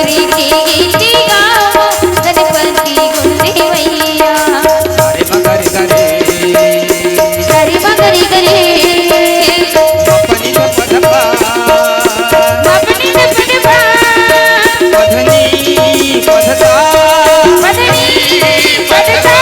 घोरी के गीत गाओ गणपति गुण देवैया। रे मगरी गरे गरी मगरी गरे अपनी तो पदपा अपनी पदपा पधनी पधता पधनी पदता।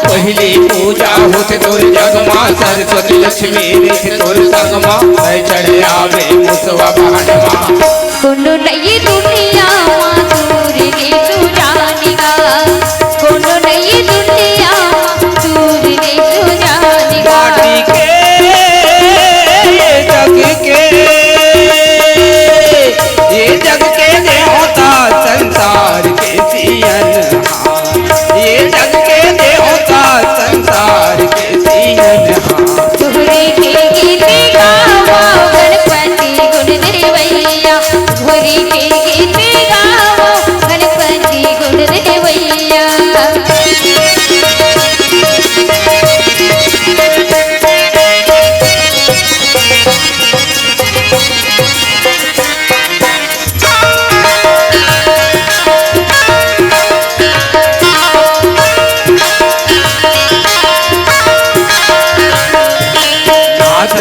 पहली पूजा होते तोर जग मां सरस्वती लक्ष्मी रीति तोर संग मां चढ़े आवे मुसवा पहाड़ मां। कोनो नई दुनिया मां दूर ने तू जानेगा, कोनो नई दुनिया मां दूर ने तू जानेगा। माटी के ये जग के देवता संसार के सियन ये जग के देवता संसार के सियन घोरी के गीत गाओ गणपति गुण देवैया। घोरी के गीत गाओ गणपति गुण देवैया।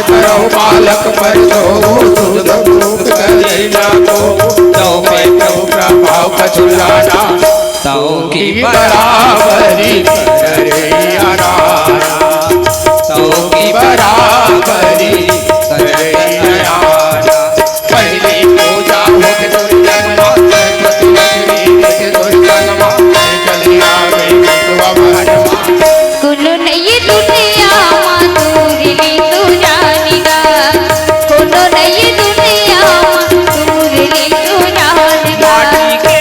करो बालक पर दो सुध भूख कलेना को दो पे प्रभु प्रभाव कछुलाना तौ की बराबरी करे आराना तौ की बराबरी करे आराना। पहली पूजा होते दुर्गा माता सरस्वती लक्ष्मी के दुर्गा माता चली आवे मुसवा पहाड़ मां। कोनो नई दुनिया मां दूर ने तू जानेगा, कोनो नई दुनिया मां दूर ने तू जानेगा। माटी के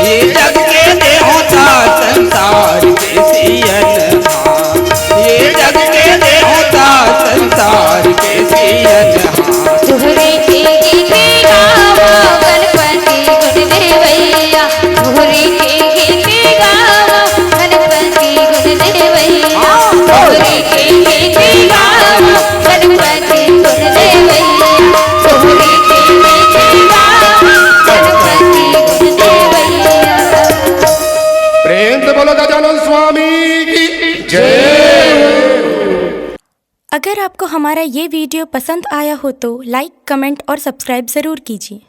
ये जग के देवता संसार के सियन ये जग के देवता संसार के सियन। घोरी के गीत गाओ गणपति गुण देवैया। घोरी के गीत गाओ गणपति गुण देवैया। घोरी के गीत गाओ गणपति गुण देवैया। घोरी के गीत गाओ गणपति गुण देवैया। प्रेम से बोलो गजानन स्वामी की जय। अगर आपको हमारा ये वीडियो पसंद आया हो तो लाइक, कमेंट और सब्सक्राइब ज़रूर कीजिए।